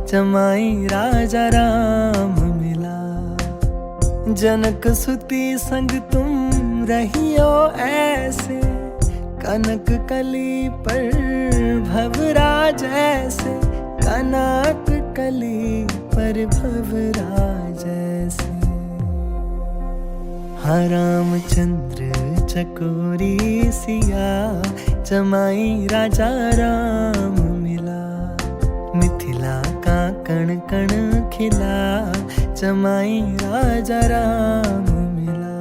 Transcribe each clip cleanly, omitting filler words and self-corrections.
जमाई राजा राम मिला। जनक सुती संग तुम रहियो ऐसे, कनक कली पर भवराज ऐसे, कनक कली पर भवराज ऐसे। हाँ रामचंद्र चकोरी सिया, जमाई राजा राम मिला। मिथिला का कण कण खिला, जमाई राजा राम मिला।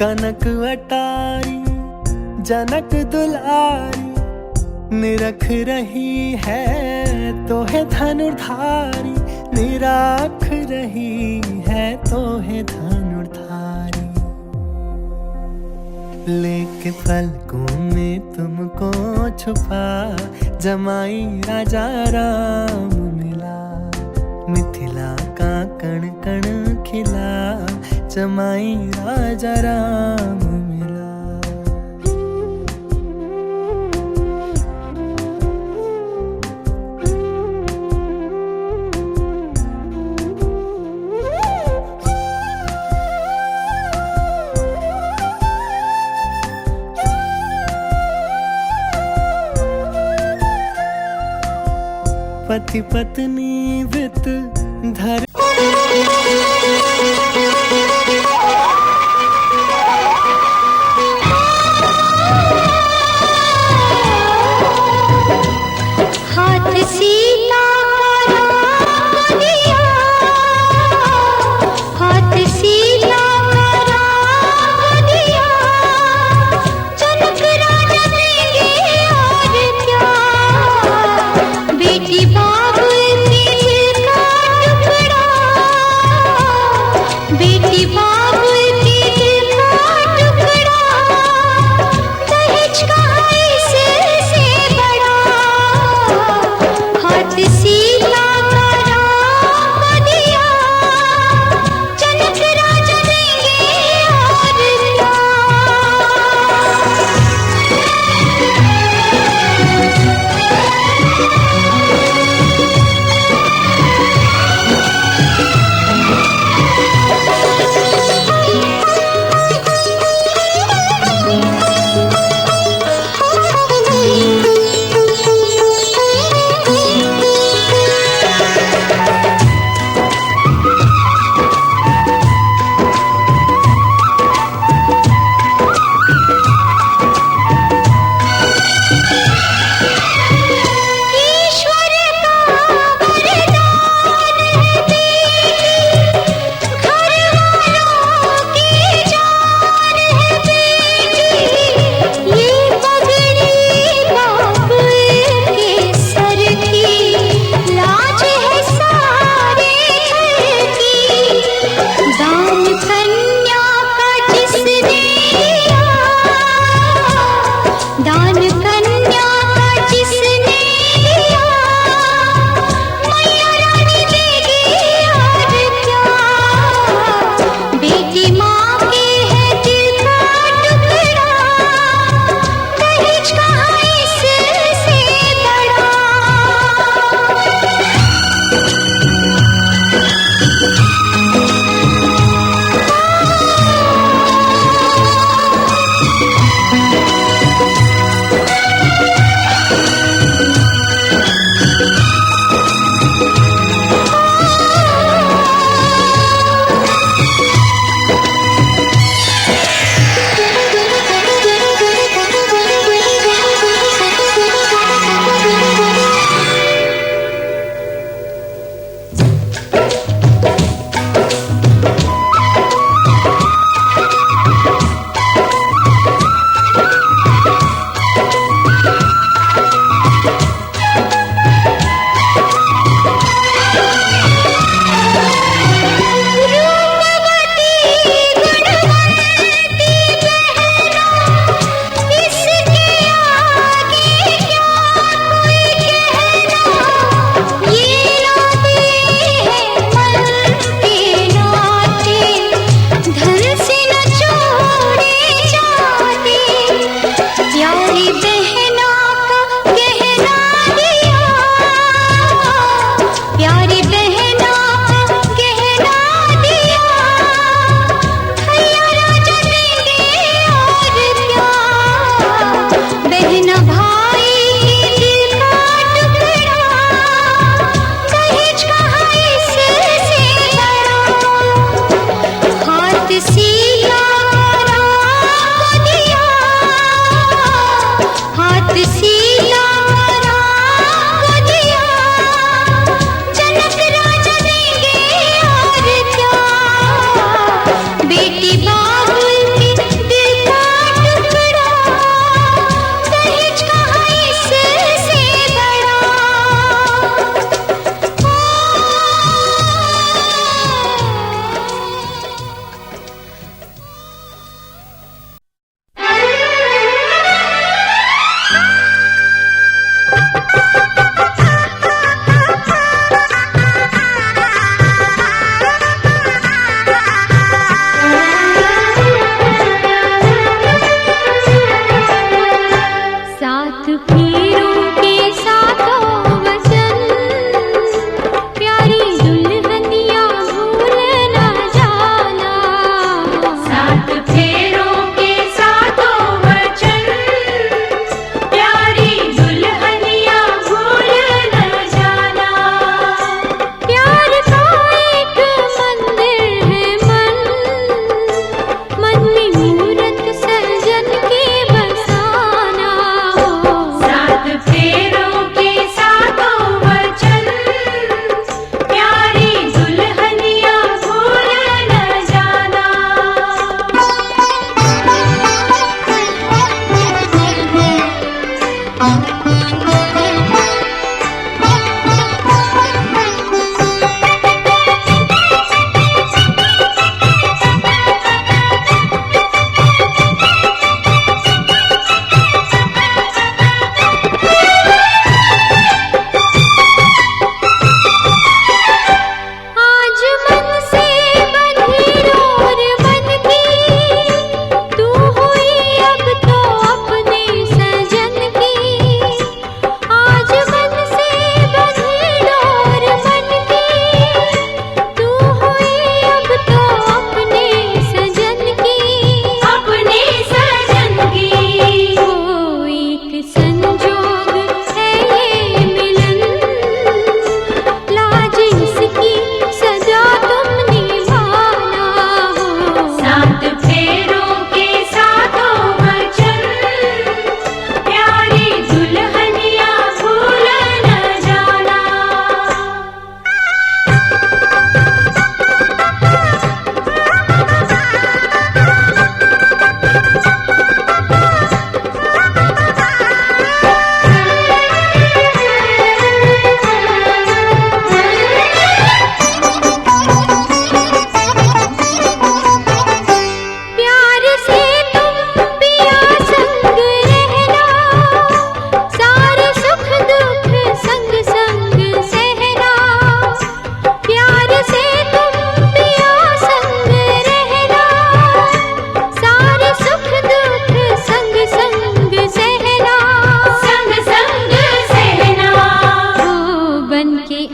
कनक अटारी जनक दुलारी, निरख रही है तो है धनुर्धारी, निराख रही है तो है धनुर्धारी। लेके पलकों में तुमको छुपा, जमाई राजा राम मिला। मिथिला का कण कण खिला, जमाई राजा राम मिला। पति पत्नी व्रत धर हाथ सीता का दिया, हाथ सीता का दिया। जनक राजा देंगे और क्या, बेटी बाबू का टुकड़ा,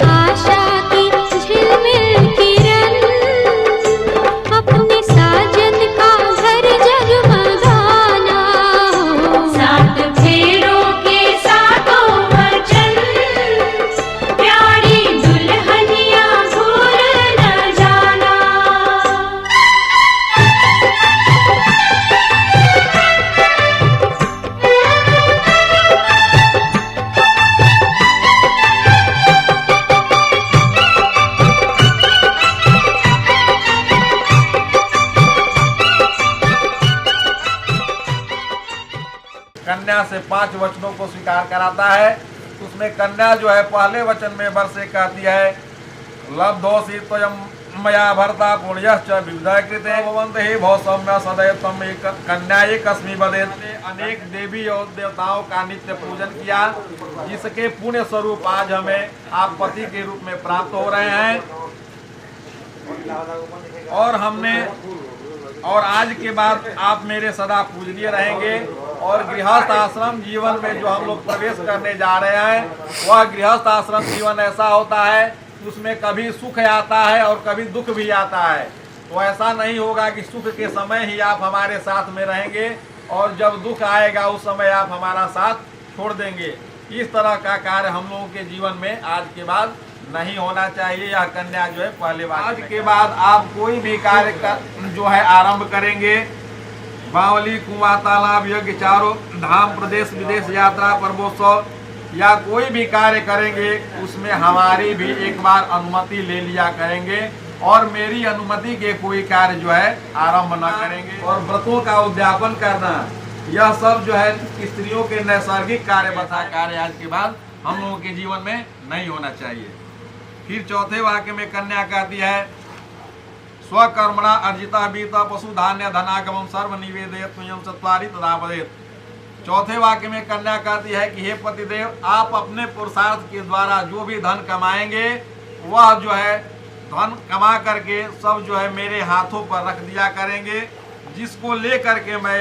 आशा की झिलमिल किरण अपने साजन का घर जगमगाना हो। सात फेरों के सातों वचन प्यारी दुल्हनिया भूल न जाना। कन्या से 5 वचनों को स्वीकार कराता है। उसमें कन्या जो है पहले वचन में वर से कहती है लब्धोसी त्वयं मया भर्ता पुण्यश्च विविधः कृते भवन्ति हि भव सौम्य सदैव त्वं कन्या एकस्मि वदेत्। अनेक देवी और देवताओं का नित्य पूजन किया, जिसके पुण्य स्वरूप आज हमें आप पति के रूप में प्राप्त हो रहे हैं। और आज के बाद आप मेरे सदा पूजनीय रहेंगे। और गृहस्थ आश्रम जीवन में जो हम लोग प्रवेश करने जा रहे हैं, वह गृहस्थ आश्रम जीवन ऐसा होता है, उसमें कभी सुख आता है और कभी दुख भी आता है। तो ऐसा नहीं होगा कि सुख के समय ही आप हमारे साथ में रहेंगे और जब दुख आएगा उस समय आप हमारा साथ छोड़ देंगे। इस तरह का कार्य हम लोगों के जीवन में आज के बाद नहीं होना चाहिए। यह कन्या जो है पहले बात। आज के बाद आप कोई भी कार्य जो है आरंभ करेंगे, बावली कुआं तालाब यज्ञ चारों धाम प्रदेश विदेश यात्रा पर्वोत्सव या कोई भी कार्य करेंगे, उसमें हमारी भी एक बार अनुमति ले लिया करेंगे और मेरी अनुमति के कोई कार्य जो है आरंभ न करेंगे। और व्रतों का उद्यापन करना, यह सब जो है स्त्रियों के नैसर्गिक कार्य बता कार्य आज के बाद हम लोगों के जीवन में नहीं होना चाहिए। फिर चौथे वाक्य में कन्या कहती है स्वकर्मणा अर्जिता बीता पशु धान्य धनागमम सर्व निवेदयत तुयं चत्वारि तदा वदेत्। चौथे वाक्य में कन्या कहती है कि हे पतिदेव, आप अपने पुरुषार्थ के द्वारा जो भी धन कमाएंगे, वह जो है धन कमा करके सब जो है मेरे हाथों पर रख दिया करेंगे, जिसको ले करके मैं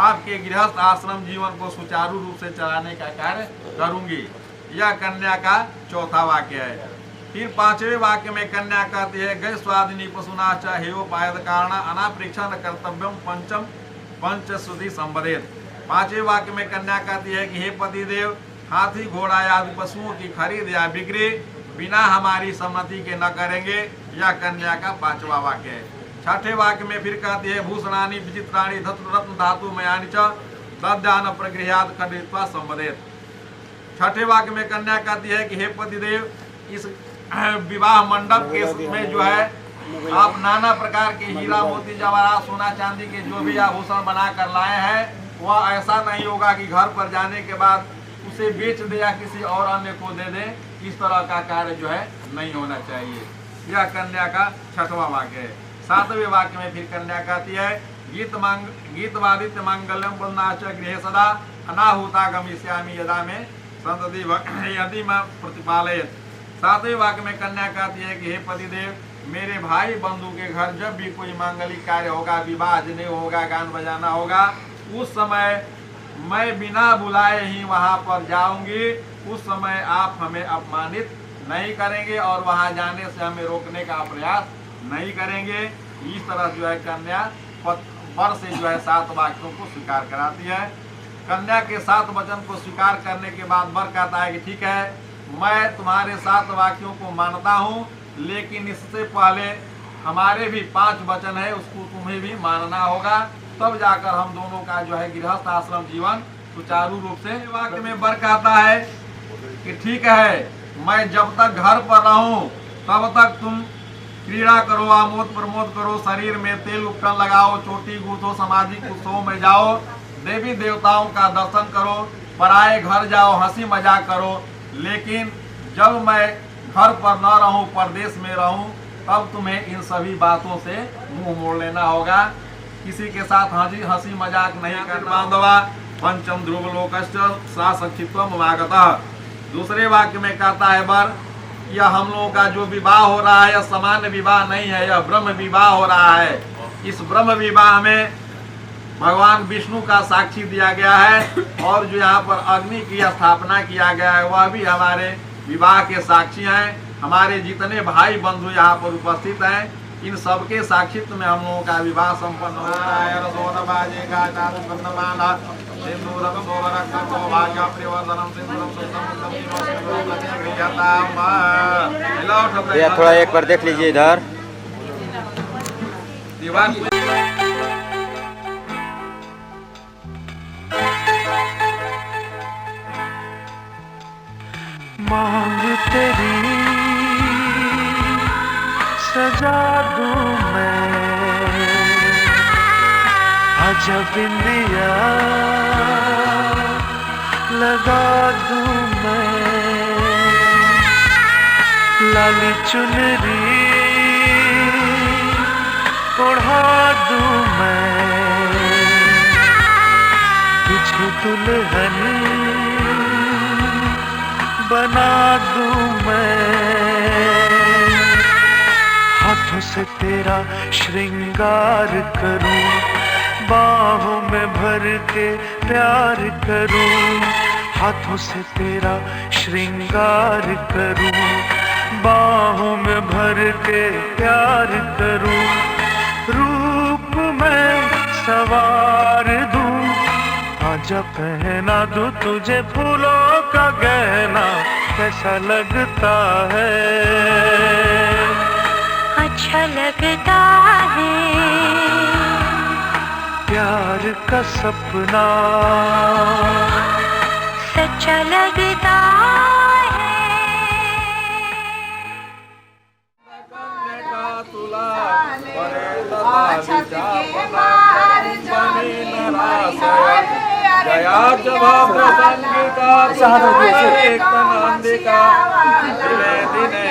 आपके गृहस्थ आश्रम जीवन को सुचारू रूप से चलाने का कार्य करूंगी। यह कन्या का चौथा वाक्य है। फिर पांचवें वाक्य में कन्या कहती है गय स्वादिनी पशुना च हेयोपायद कारण अनाप्रेक्षण कर्तव्यम पंचम पंचश्रुति संवदेत। पांचवें वाक्य में कन्या कहती है कि हे पतिदेव, हाथी घोड़ा आदि पशुओं की खरीद या बिक्री बिना हमारी सम्मति के न करेंगे। यह कन्या का पांचवा वाक्य है। छठे वाक्य में फिर कहती है भूषणानि विचित्राणि धतु रत्न धातु मयानि च तद्दान प्रगृह्यात् खंडित्वा संवदेत। छठे वाक्य में कन्या कहती है कि हे पतिदेव, इस विवाह मंडप के में जो है आप नाना प्रकार के हीरा मोती जवाहरात सोना चांदी के जो भी आभूषण बना कर लाए हैं, वह ऐसा नहीं होगा कि घर पर जाने के बाद उसे बेच दे या किसी और अन्य को दे दे। इस तरह का कार्य जो है नहीं होना चाहिए। यह कन्या का छठवां वाक्य है। सातवें वाक्य में फिर कन्या कहती है गीतवादित्य मांगल्यम पुण्णाच गृहे सदा अनाहुता गमिष्यामि यदा में संतति यदि मैं प्रतिपालयत। सातवें वाक्य में कन्या कहती है कि हे पतिदेव, मेरे भाई बंधु के घर जब भी कोई मांगलिक कार्य होगा, विवाह जनेऊ होगा, गान बजाना होगा, उस समय मैं बिना बुलाए ही वहां पर जाऊंगी। उस समय आप हमें अपमानित नहीं करेंगे और वहां जाने से हमें रोकने का प्रयास नहीं करेंगे। इस तरह जो है कन्या वर से जो है 7 वाक्यों को स्वीकार कराती है। कन्या के 7 वचन को स्वीकार करने के बाद वर कहता है कि ठीक है, मैं तुम्हारे 7 वाक्यों को मानता हूँ, लेकिन इससे पहले हमारे भी 5 वचन है, उसको तुम्हें भी मानना होगा, तब जाकर हम दोनों का जो है गृहस्थ आश्रम जीवन सुचारू रूप से। वाक्य में वर कहता है कि ठीक है, मैं जब तक घर पर रहूं तब तक तुम क्रीड़ा करो, आमोद प्रमोद करो, शरीर में तेल उपटन लगाओ, चोटी गूंथो, सामाजिक उत्सवों में जाओ, देवी देवताओं का दर्शन करो, पराए घर जाओ, हंसी मजाक करो। लेकिन जब मैं घर पर न रहूं, परदेश में रहूं, तब तुम्हें इन सभी बातों से मुंह मोड़ लेना होगा। किसी के साथ हंसी मजाक नहीं करना। बांधवा पंचम ध्रुव लोकश्च सा सक्षित्वम वागतः। दूसरे वाक्य में कहता है वर, यह हम लोगों का जो विवाह हो रहा है, यह सामान्य विवाह नहीं है, यह ब्रह्म विवाह हो रहा है। इस ब्रह्म विवाह में भगवान विष्णु का साक्षी दिया गया है और जो यहाँ पर अग्नि की स्थापना किया गया है, वह भी हमारे विवाह के साक्षी हैं। हमारे जितने भाई बंधु यहाँ पर उपस्थित हैं, इन सबके साक्षित्व में हम लोगों का विवाह संपन्न होता है। रसोन बाजेगा चारु गंधमाला सिंदूरम सोवरक्तम सौभाग्य प्रियवर्धनम सिंदूरम सुंदरम भैया थोड़ा एक बार देख लीजिए इधर। दीवार मांग तेरी सजा दूं मैं, आजा बिंदिया लगा दूं मैं, लाली चुनरी ओढ़ा दूं मैं, तुझे दुल्हन बना दूं मैं, हाथों से तेरा श्रृंगार करूं, बाहों में भर के प्यार करूं, हाथों से तेरा श्रृंगार करूं, बाहों में भर के प्यार करूं, रूप में सवार दूं, आजा पहना दूं तुझे फूलों का गहना, कैसा लगता है, अच्छा लगता है, प्यार का सपना सच्चा लगता है। जयाच भाव संगीता नंदिका दिने दिने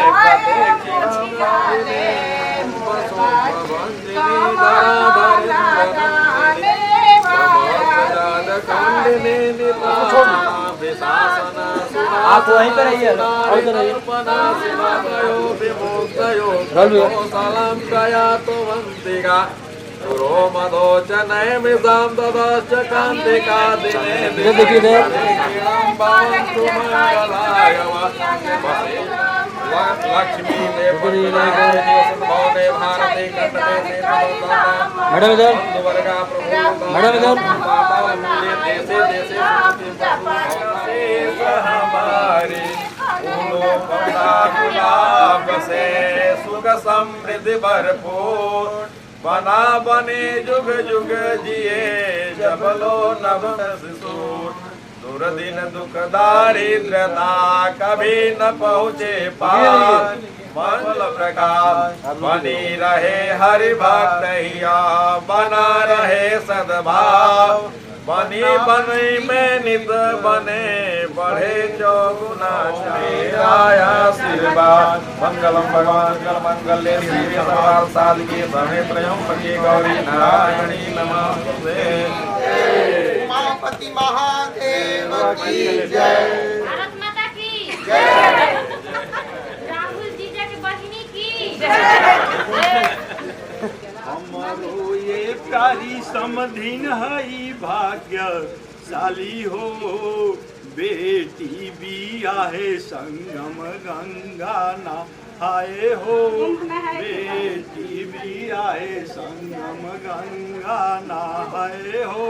आप वहीं पे रहिए, लक्ष्मी मैडम इधर, मैडम इधर। हमारी गुलाब से सुख समृद्धि भरपूर, बना बने जुग जुग जिए जबलो नव सूर, दुर्दिन दुख दारिद्रता कभी न पहुँचे पार, मंगल प्रकाश बनी रहे हरि भक्त हिया, बना रहे सद्भाव, बनी बनी में नित बने बढ़े चौगुना आया आशीर्वाद, मंगलम भगवान मंगल मंगल्य शिव सवार साधके समे त्र्यंबके गौरी नारायणी नमस्ते। उमापति महादेव की जय, भारत माता की जय, राहुल जीजा की बहिनी की जय। हमारो ये प्यारी समधिन हई भाग्यशाली हो, बेटी भी आहे संगम गंगा नहाए हो, बेटी भी आए संगम गंगा नहाए हो,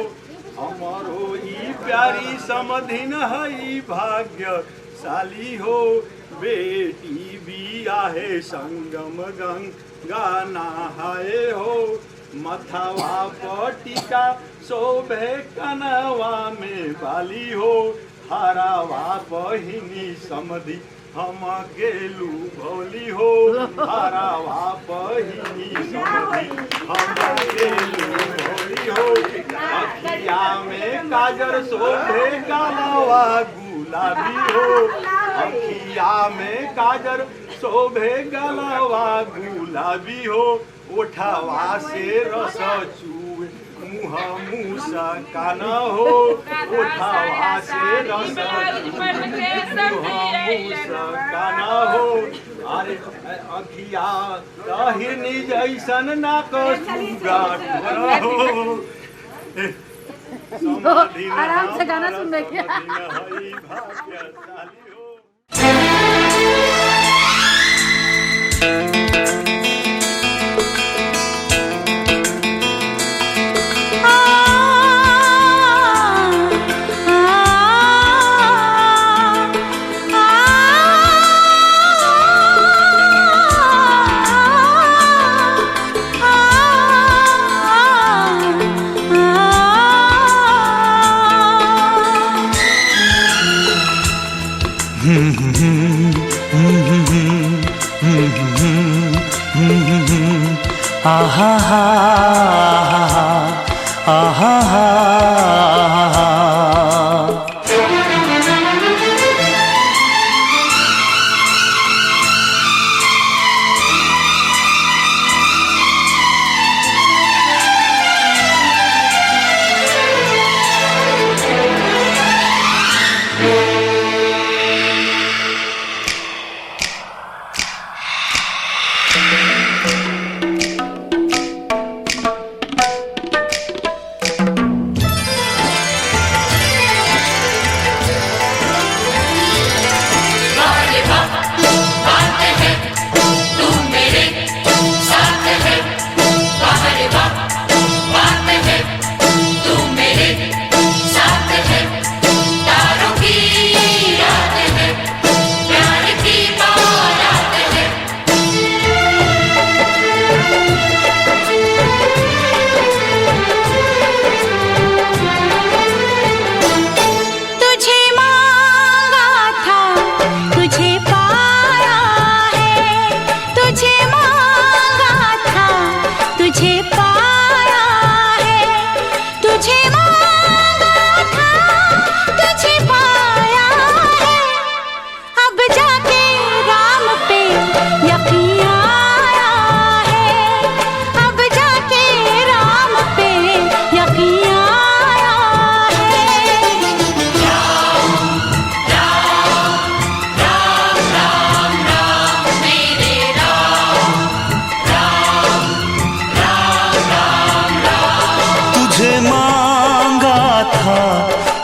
हमारो ई प्यारी समधिन हई भाग्यशाली हो, बेटी भी आहे संगम गंगा नहाए हो, मथवा पटिका शोभे कनवा में बाली हो, हरावा बहिनी समधि हम गेलू भोली हो, हरावा बहिनी समधि हम गेलू भोली हो, अखिया में काजर शोभे गालवा गुलाबी हो, अखिया में काजर शोभे गलवा गुलाबी हो, ओठवा से रस चूए मुँह मूसा कान हो, ओठवा से रस चूए मुँह मूसा कान हो, अरे अखिया तहिनी जैसन नाक सुगा हो, आराम से गाना सुन देखिए। आहा हा आहा हा।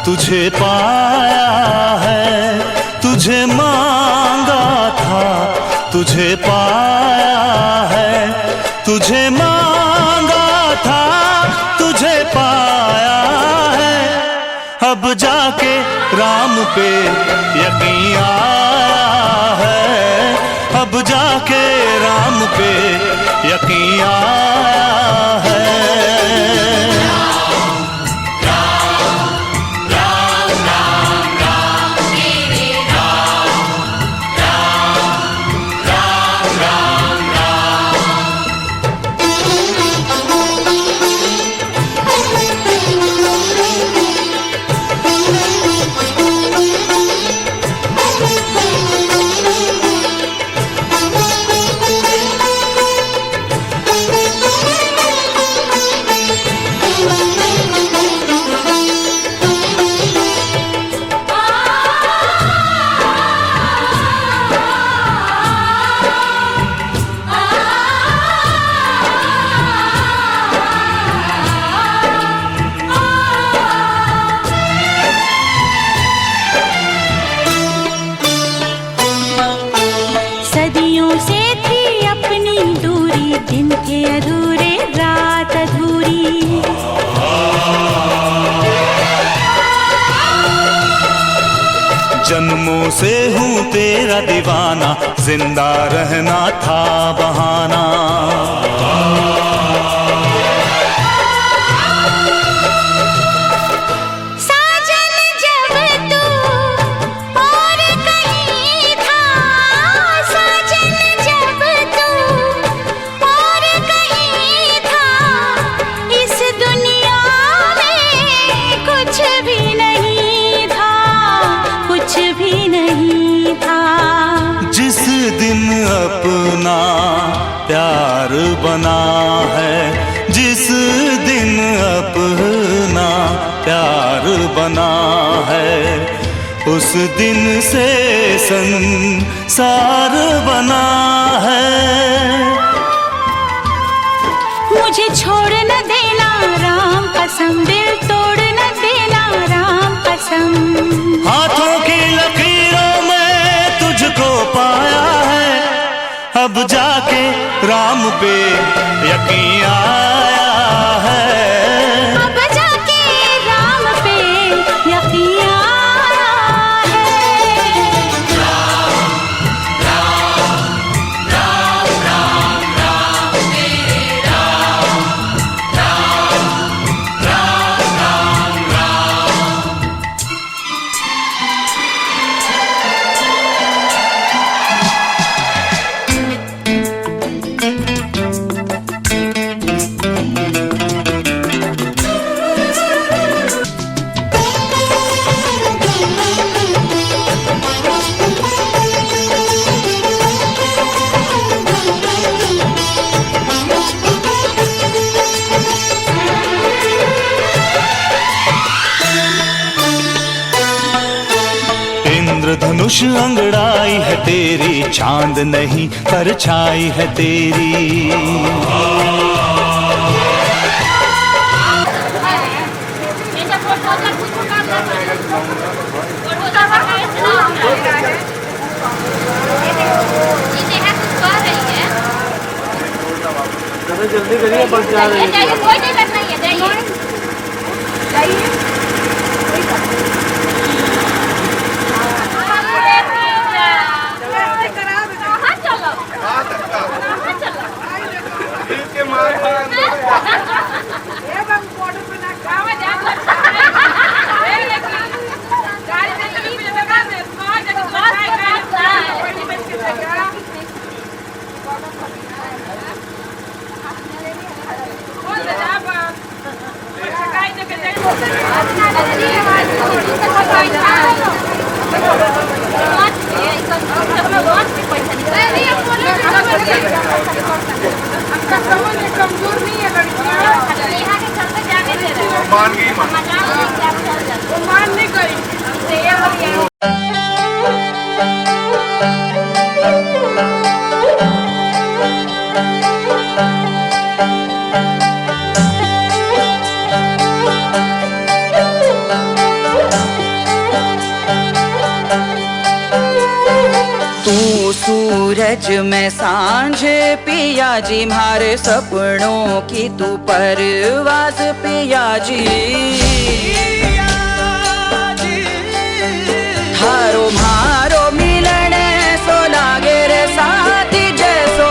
तुझे पाया है, तुझे मांगा था, तुझे पाया है, तुझे मांगा था, तुझे पाया है। अब जाके राम पे यकीन आया है, अब जाके राम पे यकीन आया है। दिन थे अधूरे, रात अधूरी, जन्मों से हूँ तेरा दीवाना, जिंदा रहना था बहाना। अपना प्यार बना है, जिस दिन अपना प्यार बना है, उस दिन से संसार बना है। मुझे छोड़ न देना राम कसम, दिल तोड़ न देना राम कसम। हाथों की लकीरों में तुझको पाया है, अब जाके राम पे यकीन आया है। अब जाके राम पे यकीन आया है। राम राम राम राम राम मेरे राम, राम राम राम राम। धनुष अंगड़ाई है तेरी, चांद नहीं परछाई है तेरी। जल्दी करिए, बस जा रही है। कोई दिक्कत नहीं है, जाइए। कहाँ चलो? कमजोर नहीं है लड़कियां, यहाँ के चलते जाने दे रहे हैं। मान गई मान। वो मान नहीं गई। सूरज में सांझ पिया जी, मारे सपनों की तू परवाज़ पिया जी। थारो मारो मिलन सो लागे रे साथी, जैसो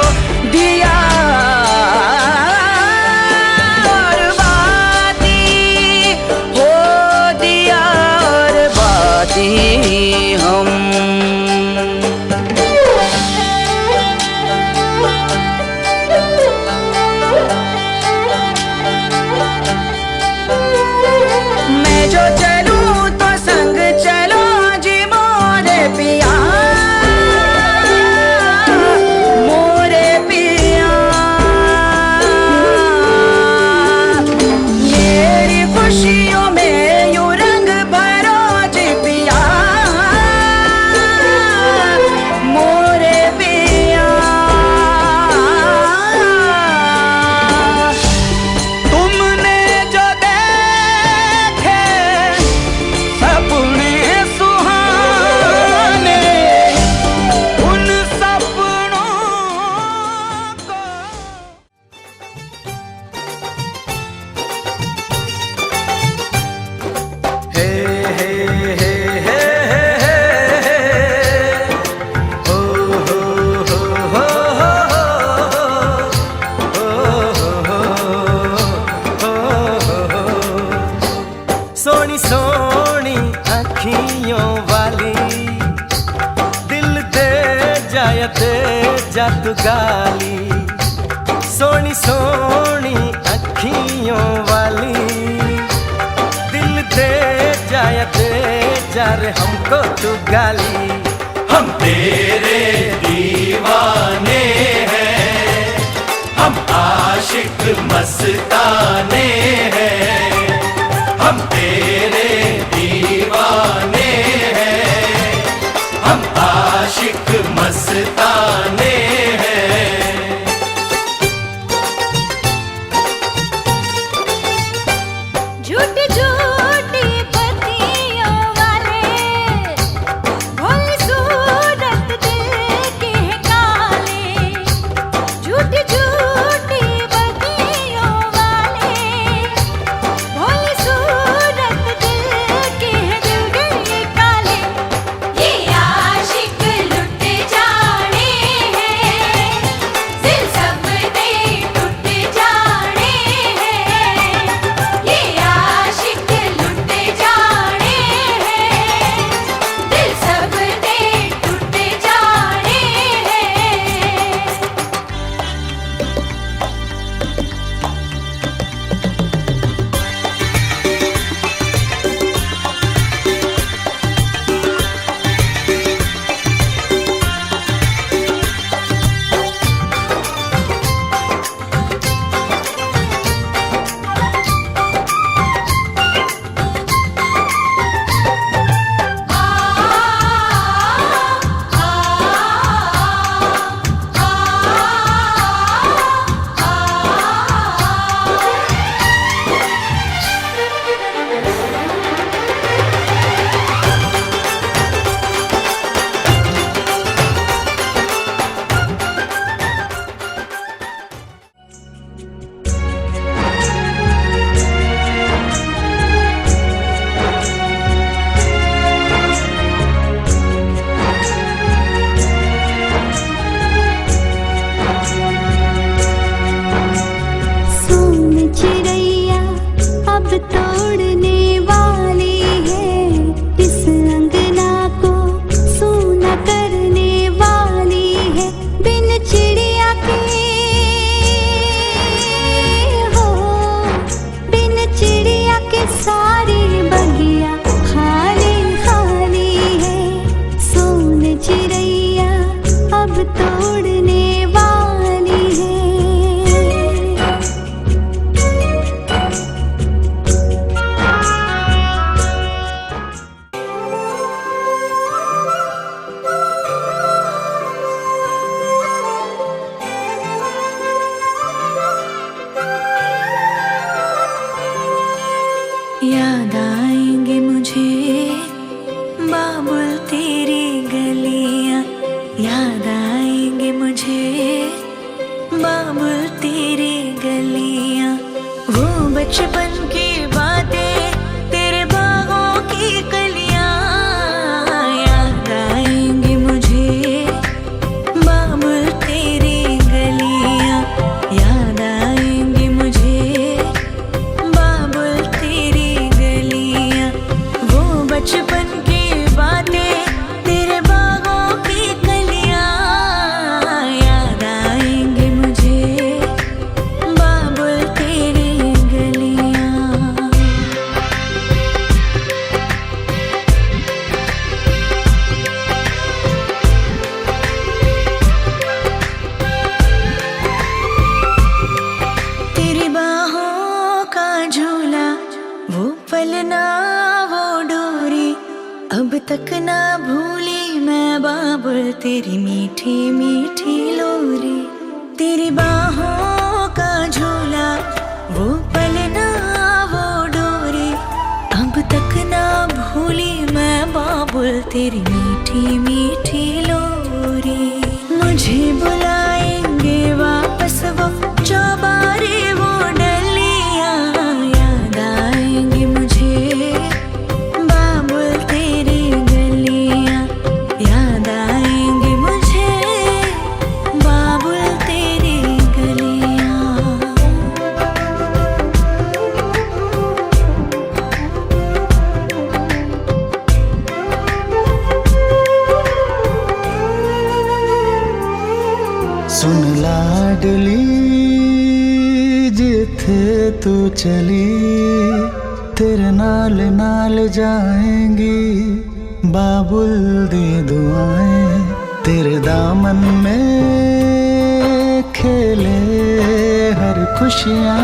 दिया और बाती हो, दिया और बाती हम। सोनी सोनी अखियों वाली, दिल दे जायते जादू गाली। सोनी सोनी अखियों वाली, दिल दे जायते जा रे हमको तू गाली। हम तेरे दीवाने हैं, हम आशिक मस्ताने हैं। हम तेरे दीवाने हैं, हम आशिक मस्ताने हैं। झूठी झूठी बत्तियों वाले, भोली सूरत दिल के काले। झूठी झूठी बत्तियों वाले, चिड़िया के हो, बिन चिड़िया के सारी बगिया खाली खाली है। सोन चिड़ैया अब तोड़ने वाली है। याद आएंगे मुझे बाबुल तेरी गलियां, याद आएंगे मुझे बाबुल तेरी गलियां। वो बचपन की बातें तेरे बागों की कलियां, याद आएंगे मुझे बाबुल तेरी गलियां, याद आएंगे मुझे बाबुल तेरी गलियां। वो बचपन की बातें तेरे बागों की कलियां, याद आएंगे मुझे बाबुल तेरी गलियां। तेरी बाहों का झूला, वो पलना वो डोरी, अब तक ना भूली मैं बाबुल तेरी मीठी मीठी लोरी। तेरी बाहों का झूला, वो पलना वो डोरी, अब तक ना भूली मैं बाबुल तेरी मीठी मीठी लोरी। मुझे बुलाएंगे वापस वो चौबारे वो डलियां, याद आएंगे मुझे बाबुल तेरी गलियां, याद आएंगे मुझे बाबुल तेरी गलियां। सुन लाडली जिथे तू चली, तेरे नाल नाल जाएंगी बाबुल दी दुआएं। तेरे दामन में खेले हर खुशियाँ,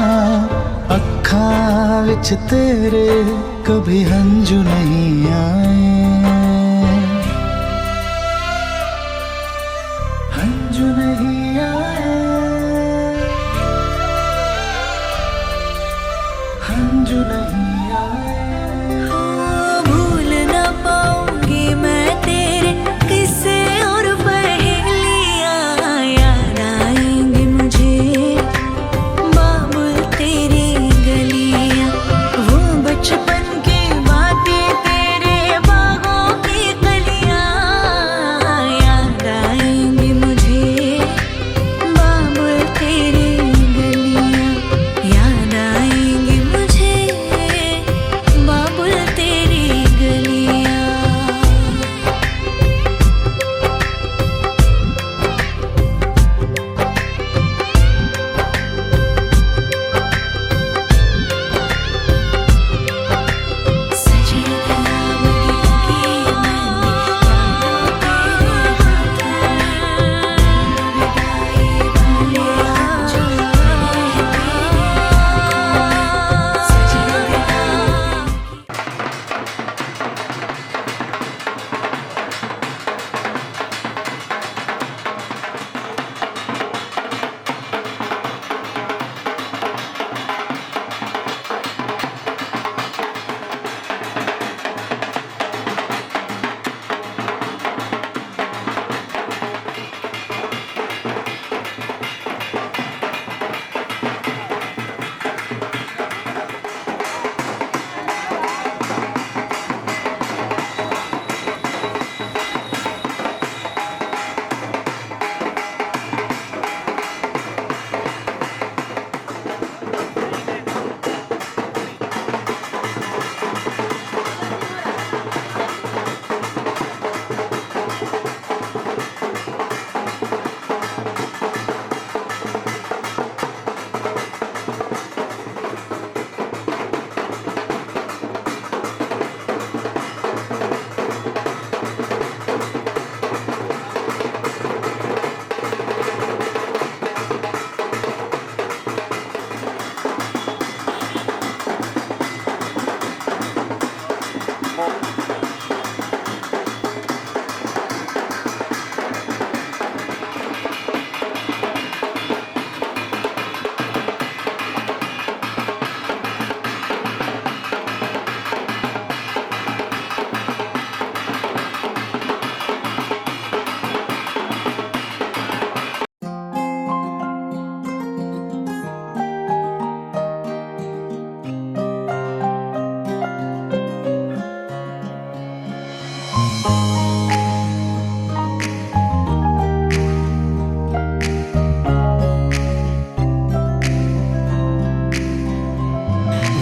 अखां विच तेरे कभी हंजू नहीं आए, हंजू नहीं आए, हंजू नहीं आए। भूल ना पाऊंगी मैं तेरे किस्से और पहेलियां, याद आएंगे मुझे बाबुल तेरी गलियां। वो बचपन की बातें तेरे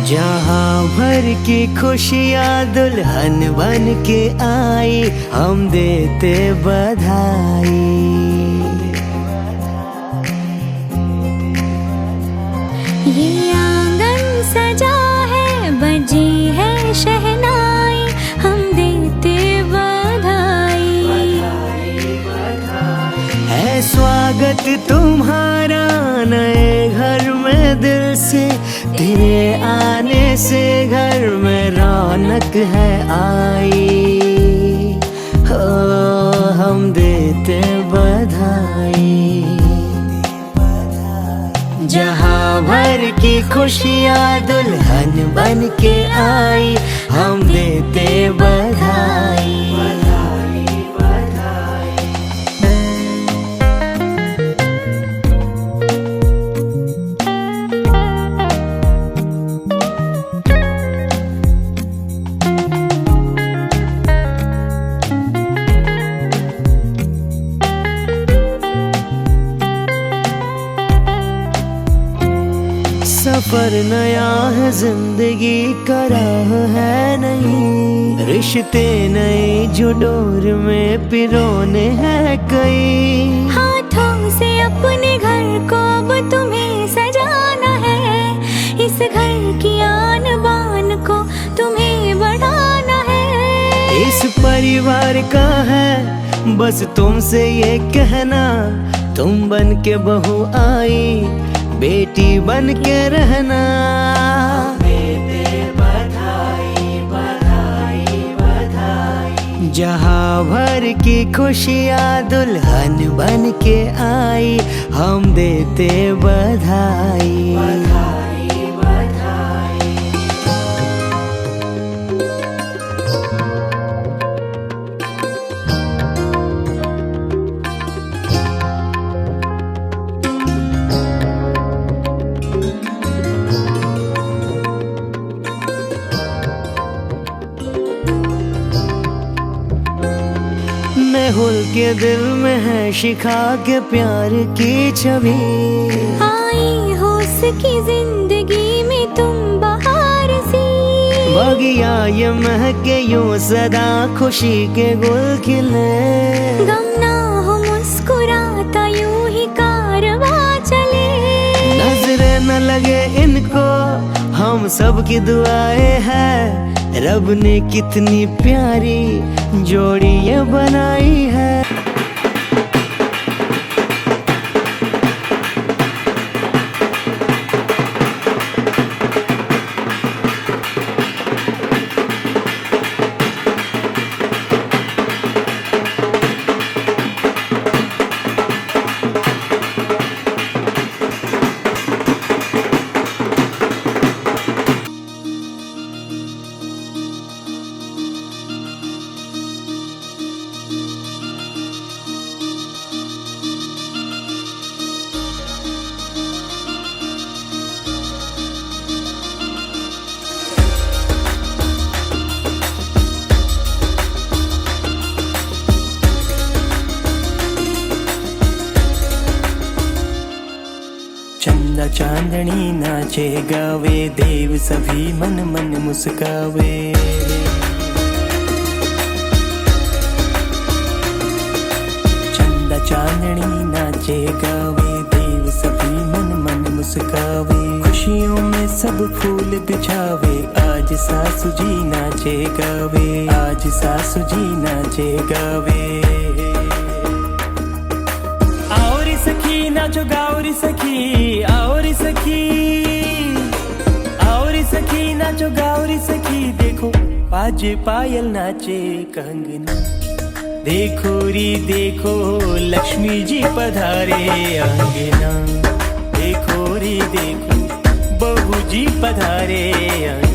जहाँ भर की खुशियाँ दुल्हन बन के आई, हम देते बधाई। ये आंगन सजा है, बजी है शहनाई, हम देते बधाई। है स्वागत तुम्हारा नए घर में दिल से, तेरे आने से घर में रौनक है आई। हो हम देते बधाई। जहाँ भर की खुशियाँ दुल्हन बन के आई, हम देते बधाई। सफर नया है, जिंदगी का राह है नई, रिश्ते नए जो डोर में पिरोने हैं कई। हाथों से अपने घर को अब तुम्हें सजाना है, इस घर की आन बान को तुम्हें बढ़ाना है। इस परिवार का है बस तुमसे ये कहना, तुम बन के बहू आई, बेटी बन के रहना। बधाई बधाई बधाई। जहाँ भर की खुशियाँ दुल्हन बन के आई, हम देते बधाई। बधाई बधाई। मेहुल के दिल में है शिखा के प्यार की छवि, आई हो उसकी जिंदगी में तुम बहार सी। बगिया ये महके यूं सदा खुशी के गुल खिले, गम ना हो मुस्कुराता यूं ही कारवां चले। नजरें न लगे इनको हम सब की दुआएं हैं, रब ने कितनी प्यारी जोड़ी ये बनाई है। चंदा चांदनी नाचे गावे, देव सभी मन मन मुस्कावे। चंदा चांदनी नाचे गावे, देव सभी मन मन मुस्कावे। खुशियों में सब फूल बिछावे, आज सासू जी नाचे गावे, आज सासू जी नाचे गावे। सखी नाचो गाओरी सखी, और सखी और सखी नाचो गाओरी सखी। देखो बाजे पायल नाचे कंगना, देखो री देखो लक्ष्मी जी पधारे अंगना। देखो री देखो बहू जी पधारे अंगना।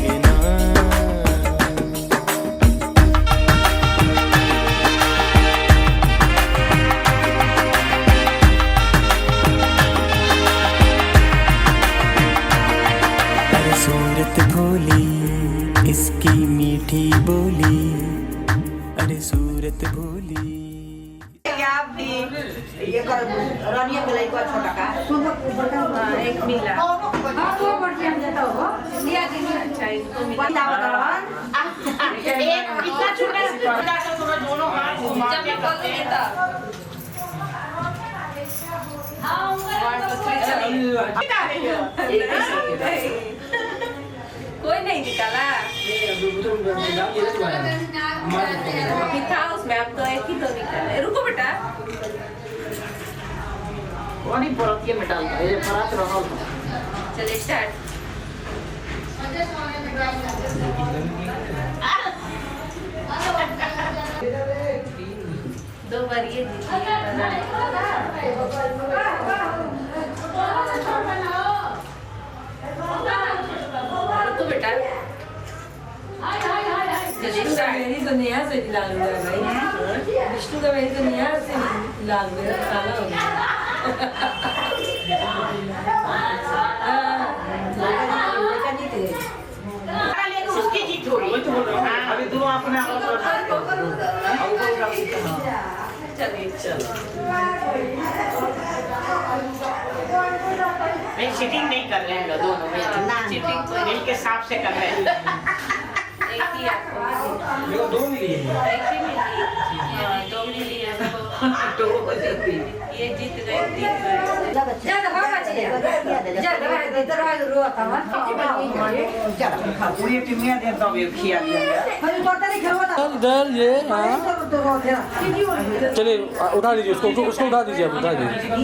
सूरत भोली इसकी मीठी बोली, अरे सूरत भोली। आप भी ये कर रानिया के लइका छोटा का एक मिला हाँ तो बढ़िया देता हो लिया दिया अच्छा इसको मिला एक इतना छोटा थोड़ा दोनों हाथ घुमा के देता कोई नहीं निकाला अभी था उसमें अब तो एक ही तो निकाला है रुको बेटा कौन ही परत ये में डालता है ये परात रहल चलिए स्टार्ट दो बार ये रुको बेटा मेरी तो नेहा से लाल हो गई विष्णु का मेरी तो नेहा से लाल हो गया काला हो गया उसकी जीत हो रही अभी तू अपने चलिए चलो नहीं सीटिंग नहीं कर रहे हैं दोनों में सीटिंग दिल के साफ से कर रहे हैं एक ही आपको दो मिली है एक ही मिली दो मिली ये जीत गए तीन गए ज्यादा भागा चाहिए ज्यादा इधर आ रोता है पूरी टीमिया दे तो भी खिया लिया हम करता नहीं खेलवा इधर ये हाँ चलिए उठा दीजिए उसको उसको उठा दीजिए आप उठा दीजिए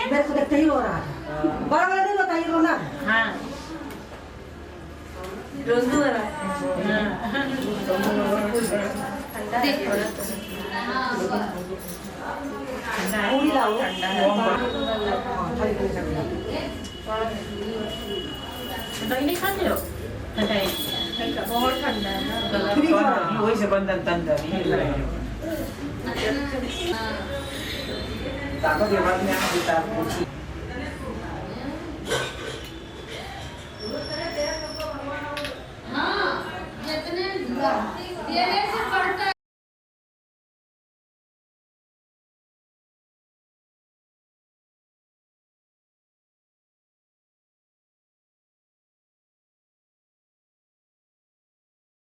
मेरे को देखते ही हो रहा है बड़ा बड़ा नहीं होता ये रोना हाँ रोज हो रहा देखो पूरी लाओ नहीं खाते हो बहुत ठंडा है ना वही से बंधन तंदर ताकत के बाद में आप बता पूछी हाँ जितने देने से बढ़ता